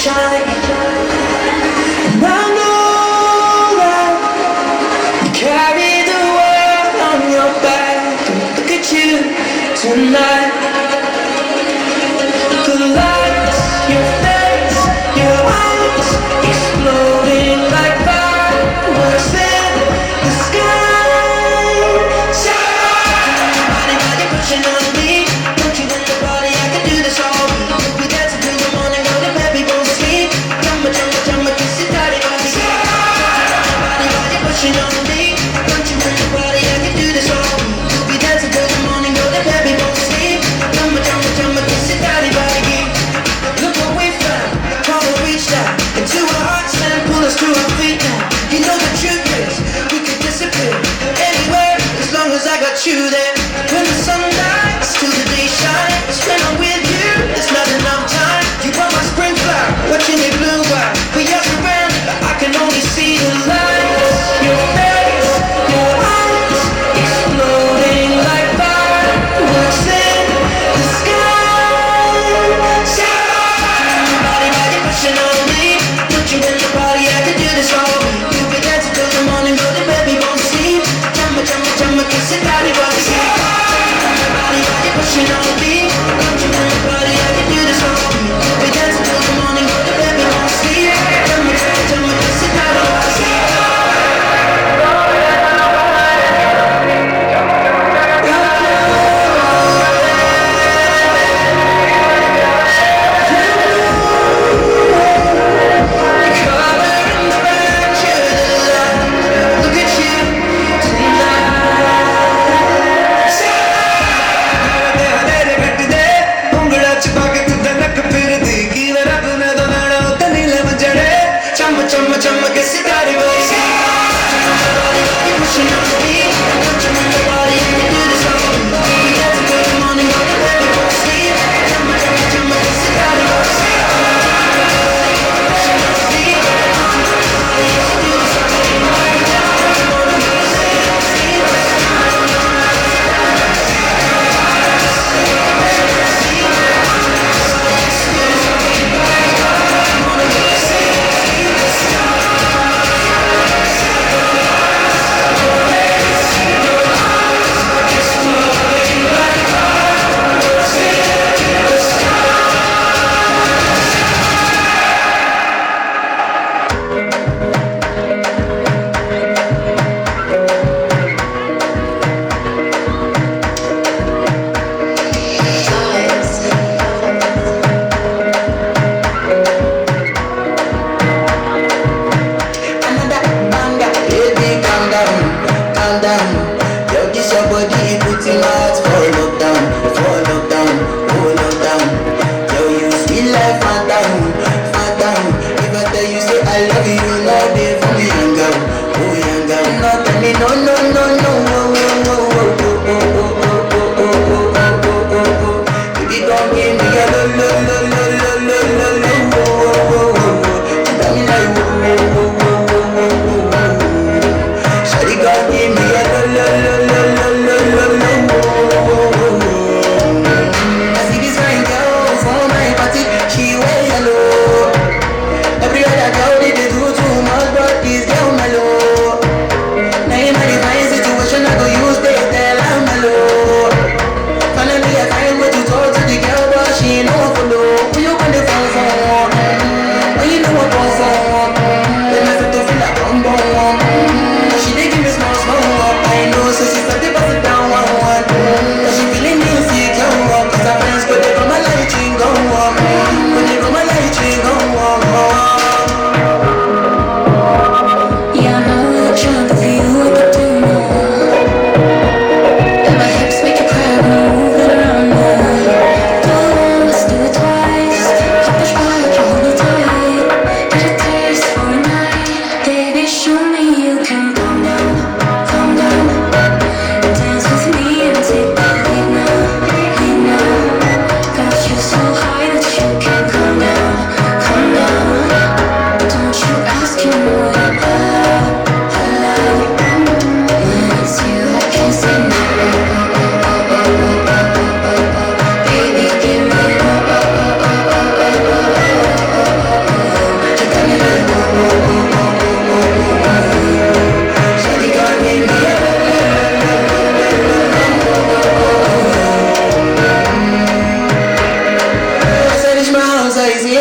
shine. And I know that you carry the world on your back. Look at you tonight. The lights, your face, your eyes exploding like fireworks in the sky. Shine, body, body pushing on me. Don't you want the body? I can do this all week. We dance until the morning, go to bed, we won't sleep. Jumma, jumma, jumma, kiss it, daddy, body. Body, body pushing on me. Don't you want the body? I can do this all week. We dance until the morning, go to bed, we won't sleep.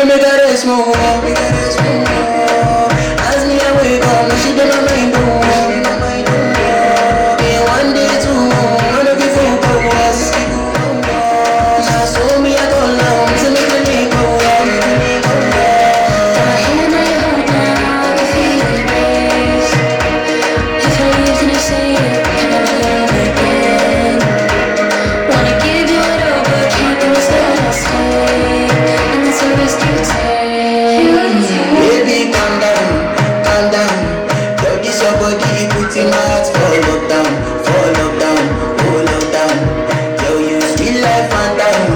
make her rest more. As me I wake up, now she dey my mind Day one, day two, one of you focus. Now so me I go long to make the day go. Baby, calm down. Girl, this your body, put in my heart for lockdown, oh lockdown. Girl, you sweet like phantom.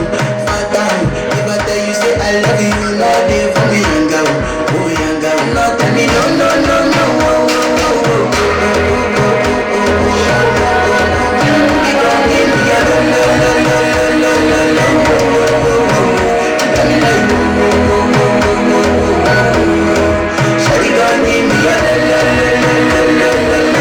If I tell you say I love you, you know they for me, young girl. No tell me no, no, no, no. You gon' give me a no, no, no, no, no, no, no. You got me like shawty gon' give me a la la la la la la la.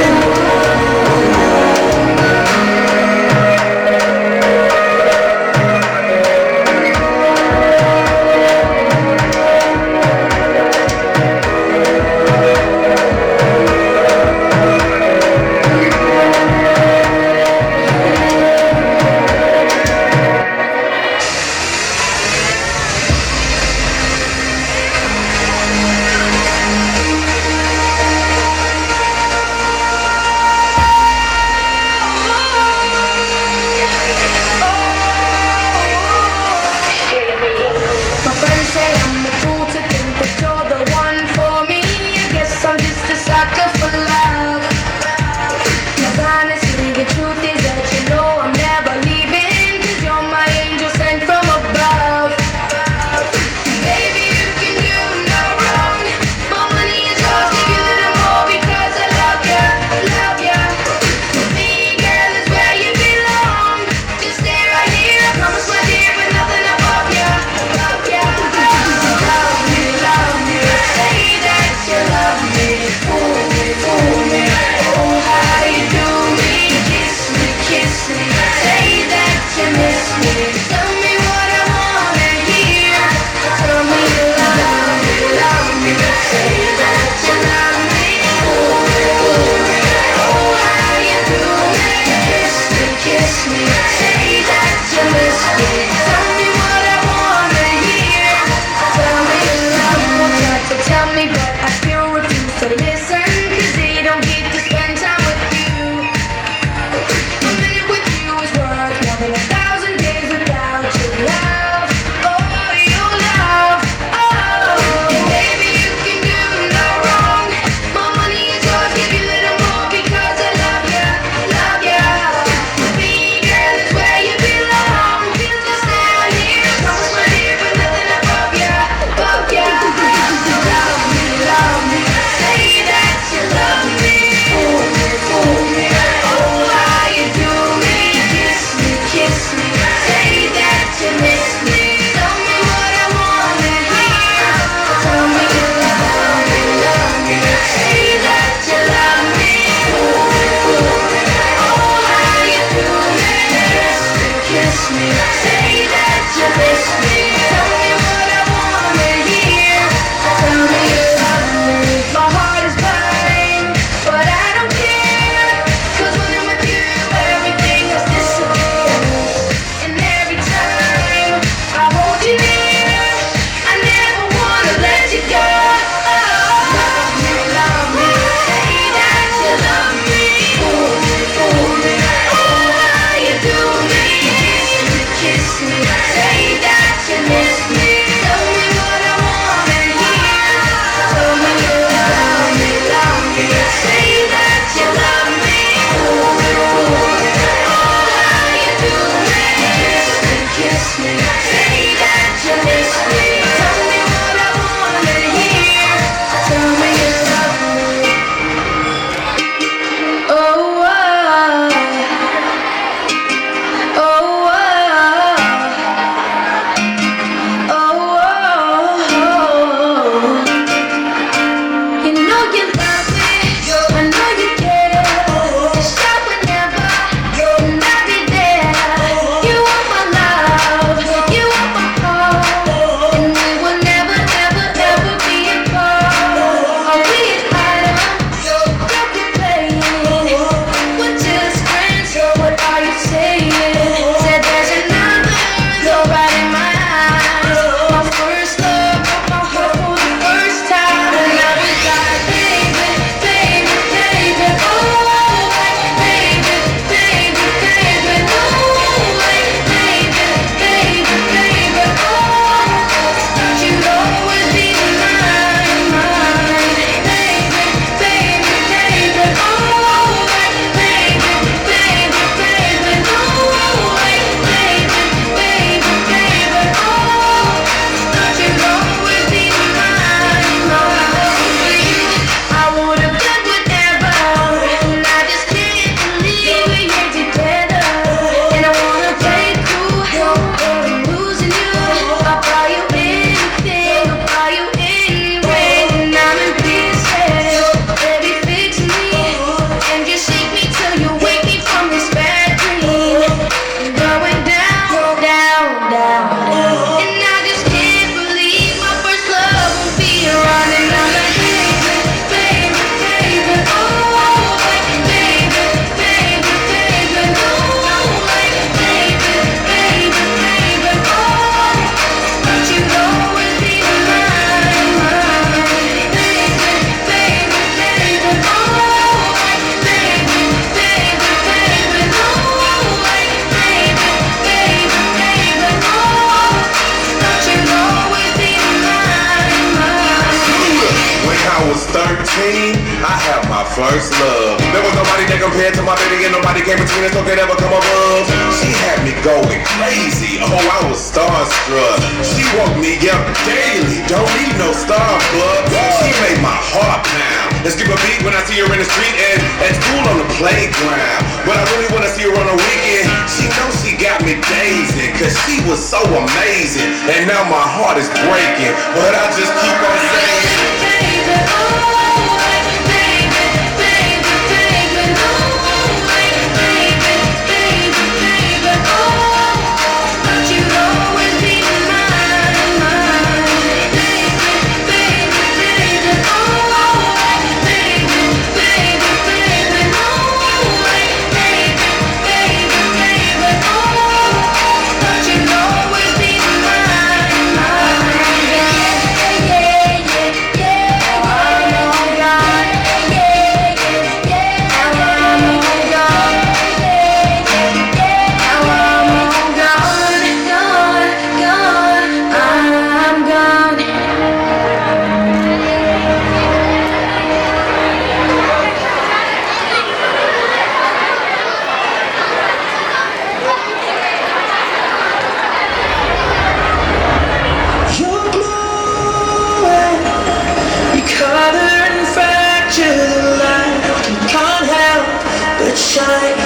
My friends say I'm a fool to think that you're the one for me. I guess I'm just a sucker for love. Cause honestly the truth is that you know I'm never leaving. Cause you're my angel sent from above. Baby, you can do no wrong. My money is yours, give you a little more because I love ya, love ya. Me, girl, is where you belong. Just stay right here, I promise my dear, with nothing above ya, above ya. Love me, say that you love me. Fool me, oh how you do me. Kiss me, say that you miss me. Tell me what I wanna hear. Tell me you love me, say that you love me. Fool me, oh how you do me. Kiss me, say that you miss me. Tell me what I wanna hear. Tell me you love me. Try to tell me, but I still refuse to listen. Cause they don't get to spend time with you. A minute with you is worth more than 1,000 days without your love. Oh, your love. Oh, baby, you can do no wrong. My money is yours, give you a little more because I love ya, love ya. Me, girl, is where you belong. Just stay right here, promise my dear, but nothing above ya, above ya. Love me, say that you love me. Fool me, oh how you do me. Kiss me, say that you miss me. Tell me what I wanna hear. Tell me you love me, say that you love me. Oh how you do me. Kiss me, say that you miss me. Tell me what I wanna hear. Tell me you love me. My heart is burning, but I don't care. Cause when I'm with you, everything else disappears. And every time I hold you near, I never wanna let you go. Love me, say that you love me. Fool me, oh how you do me. Kiss me, say that you miss me. Tell me what I wanna hear. Tell me you love me, say that you love me. Oh how you do me. Kiss me, say that you miss me. Tell me what I wanna hear. Tell me you love me. Oh, oh, oh, you know you love me, I know you care. Just shout whenever, and I'll be there. You want my love, you 18, I have my first love. There was nobody that compared to my baby, and nobody came between us or could ever come above. She had me going crazy. Oh, I was starstruck. She woke me up daily. Don't need no Starbucks. She made my heart pound and skip a beat when I see her in the street and at school on the playground. But I really wanna see her on the weekend. She knows she got me dazing, cause she was so amazing. And now my heart is breaking, but I just keep on saying, shine.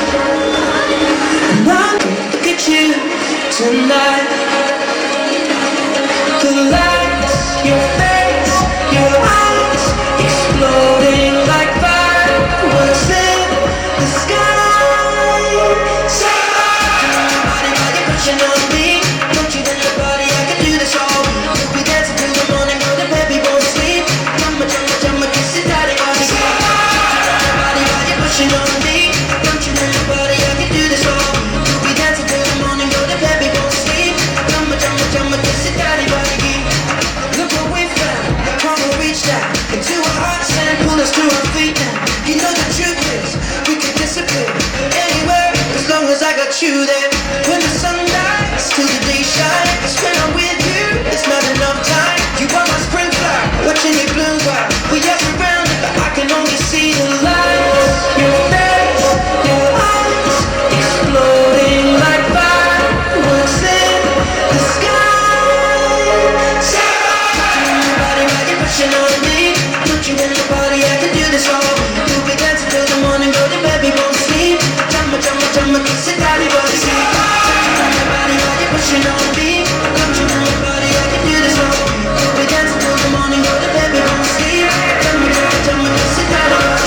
And I look at you tonight. The lights, your face, your eyes, exploding like fireworks in the sky. Somebody, while you're pushing on me, don't you in the body? I can do this all. We'll be dancing till the morning, go to bed, we won't sleep. Jumma, jumma, jumma, kiss it, daddy, body. Somebody, while you're pushing on me. To our feet now. You know the truth is we can disappear anywhere as long as I got you there. When the sun dies till the day shines, when I'm with you it's not enough time. You are my spring flower, watching it bloom while we are surrounded, but I can only see the lights. Your face, your eyes, exploding like fireworks in the sky. Somebody, why you pushing on me? Put you in the body, I can do this all. We'll be dancing till the morning, go to bed, we won't sleep. Jumma, jumma, jumma, kiss it, daddy, body. Somebody, why you pushing on me? Put you in the body, I can do this all. We'll be dancing till the morning, go to bed, we won't sleep. Jumma, jumma, jumma, kiss it, daddy, body.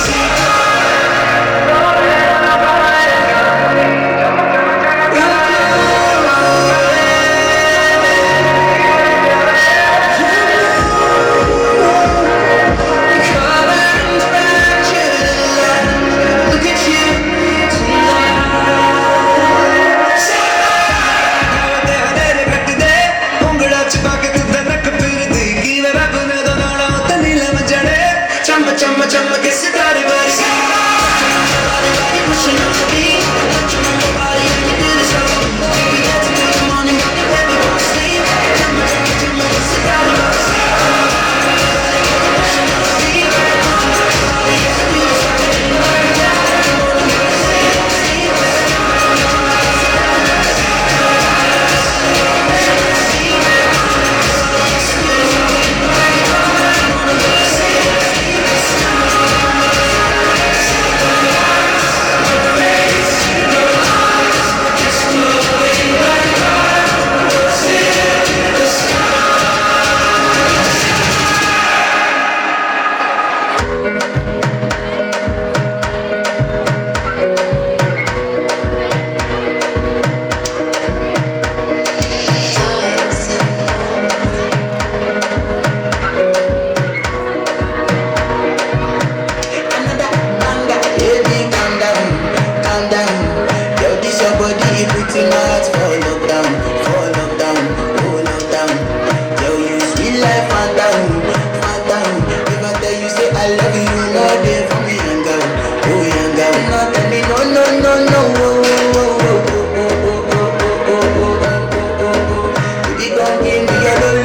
Chumma, chumma, kiss it, daddy, buddy. Somebody, why you pushing on me? Don't you know nobody, I can do this all. We dancing till the morning, go to bed, we won't sleep. Chumma, chumma, chumma, kiss it, daddy, buddy. Somebody, why you pushing on me? Don't you know nobody, I can do this all. We dancing till the morning, go to bed, we won't sleep. Chumma, chumma, chumma, kiss it, daddy, buddy. Give me your